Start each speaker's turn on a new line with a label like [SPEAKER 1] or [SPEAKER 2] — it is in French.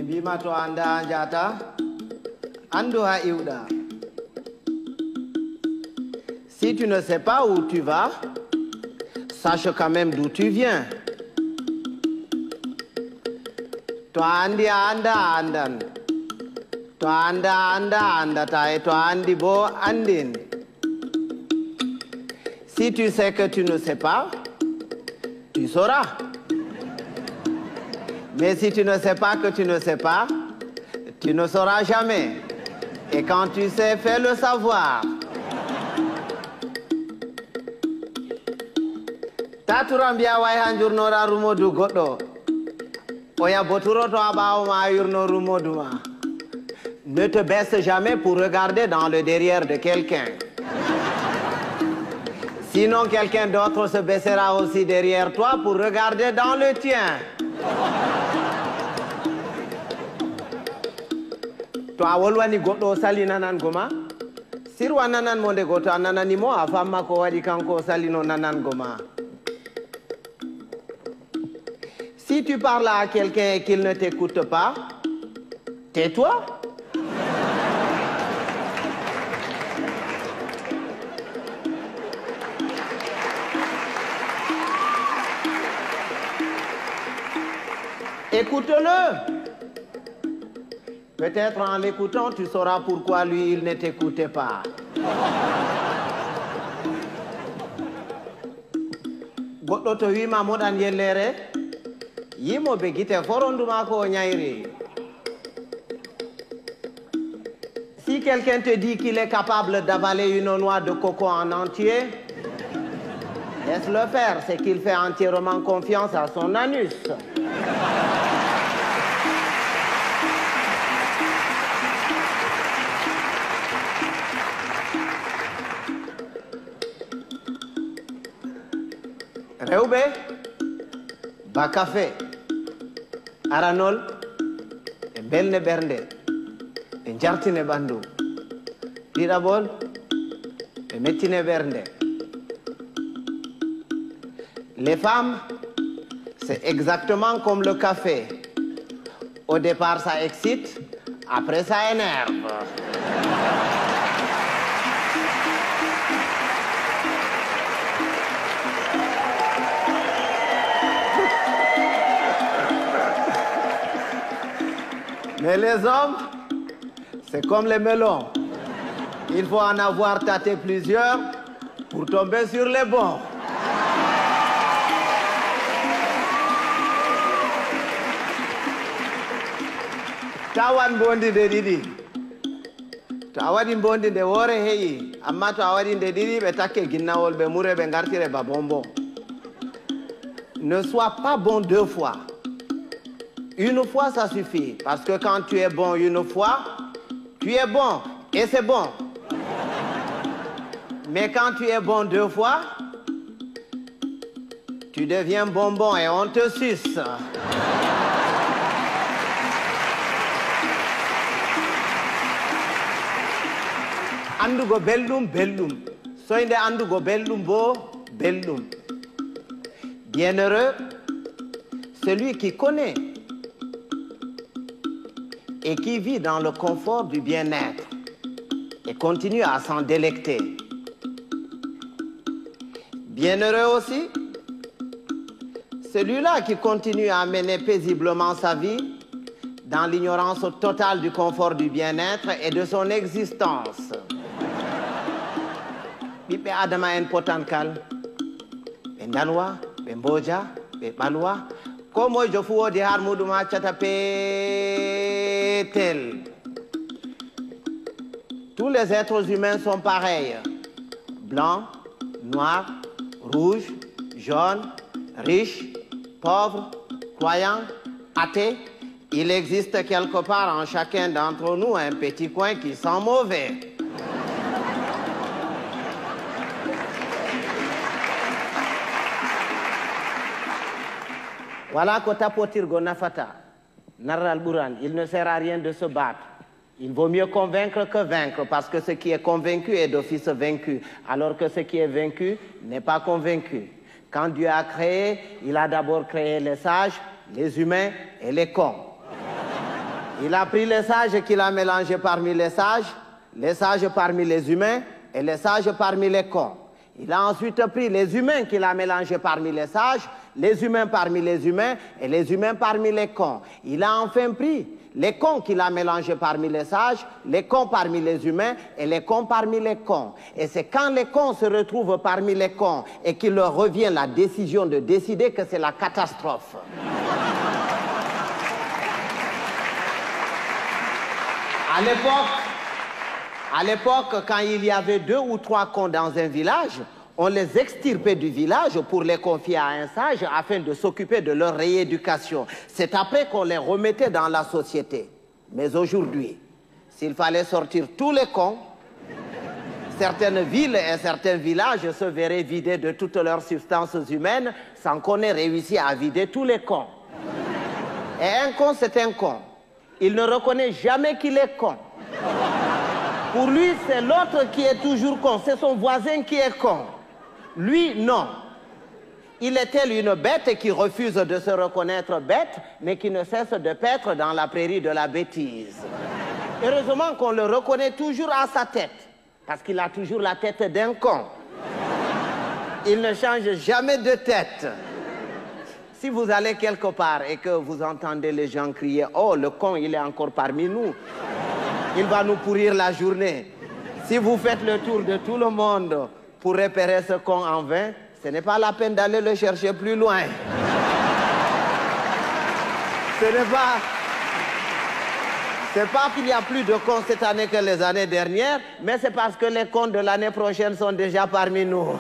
[SPEAKER 1] Bimato anda anjata, andoha iuda. Si tu ne sais pas où tu vas, sache quand même d'où tu viens. To andi anda andan. To anda anda andata et to andi bo andin. Si tu sais que tu ne sais pas, tu sauras. Mais si tu ne sais pas que tu ne sais pas, tu ne sauras jamais. Et quand tu sais, fais le savoir. Taturambia way hanjurnora rumodu goddo. Oya boturo to abawo ma yurno rumodu ma. Ne te baisse jamais pour regarder dans le derrière de quelqu'un. Sinon quelqu'un d'autre se baissera aussi derrière toi pour regarder dans le tien. To awolwani goddo sali nanan goma. Sirwa nanan monde goto nanani mo afamma ko wadi kanko salino nanan goma. Si tu parles à quelqu'un et qu'il ne t'écoute pas, tais-toi. Écoute-le. Peut-être en l'écoutant, tu sauras pourquoi lui, il ne t'écoutait pas. Goddo to wima moɗan yellere, yimo be gite foronduma ko nyairi. Si quelqu'un te dit qu'il est capable d'avaler une noix de coco en entier, laisse-le faire, c'est qu'il fait entièrement confiance à son anus. Rewbe, Bakafe, Aranol, et Belne Bernde, et Jartine Bandou, Pirabol, et Metine Bernde. Les femmes, c'est exactement comme le café. Au départ, ça excite, après, ça énerve. Mais les hommes, c'est comme les melons. Il faut en avoir tâté plusieurs pour tomber sur les bons. Tawan bondi de didi. To awadi bondi de wore heyi, amma to awadi de didi be takke ginnawol be mure be ngartire ba bonbon. Ne sois pas bon deux fois. Une fois, ça suffit. Parce que quand tu es bon une fois, tu es bon. Et c'est bon. Mais quand tu es bon deux fois, tu deviens bonbon et on te suce. Andugo beldum, beldum. Soinde andugo beldum bo, beldum. Bienheureux, celui qui connaît et qui vit dans le confort du bien-être et continue à s'en délecter. Bienheureux aussi, celui-là qui continue à mener paisiblement sa vie dans l'ignorance totale du confort du bien-être et de son existence. Bibe adama en potankal, ben dalwa, ben boja, ben balwa, comme je fous de harmouduma tchatapetel. Tous les êtres humains sont pareils. Blancs, noirs, rouges, jaunes, riches, pauvres, croyants, athées. Il existe quelque part en chacun d'entre nous un petit coin qui sent mauvais. Voilà Kota Potirgo Nafata, Naral Buran, il ne sert à rien de se battre. Il vaut mieux convaincre que vaincre, parce que ce qui est convaincu est d'office vaincu, alors que ce qui est vaincu n'est pas convaincu. Quand Dieu a créé, il a d'abord créé les sages, les humains et les cons. Il a pris les sages qu'il a mélangés parmi les sages parmi les humains et les sages parmi les cons. Il a ensuite pris les humains qu'il a mélangés parmi les humains parmi les humains et les humains parmi les cons. Il a enfin pris les cons qu'il a mélangés parmi les cons parmi les humains et les cons parmi les cons. Et c'est quand les cons se retrouvent parmi les cons et qu'il leur revient la décision de décider que c'est la catastrophe. À l'époque, quand il y avait 2 ou 3 cons dans un village, on les extirpait du village pour les confier à un sage afin de s'occuper de leur rééducation. C'est après qu'on les remettait dans la société. Mais aujourd'hui, s'il fallait sortir tous les cons, certaines villes et certains villages se verraient vidés de toutes leurs substances humaines sans qu'on ait réussi à vider tous les cons. Et un con, c'est un con. Il ne reconnaît jamais qu'il est con. Pour lui, c'est l'autre qui est toujours con. C'est son voisin qui est con. Lui, non. Il est tel une bête qui refuse de se reconnaître bête, mais qui ne cesse de paître dans la prairie de la bêtise. Heureusement qu'on le reconnaît toujours à sa tête, parce qu'il a toujours la tête d'un con. Il ne change jamais de tête. Si vous allez quelque part et que vous entendez les gens crier « Oh, le con, il est encore parmi nous », il va nous pourrir la journée. Si vous faites le tour de tout le monde pour repérer ce con en vain, ce n'est pas la peine d'aller le chercher plus loin. C'est pas qu'il y a plus de cons cette année que les années dernières, mais c'est parce que les cons de l'année prochaine sont déjà parmi nous.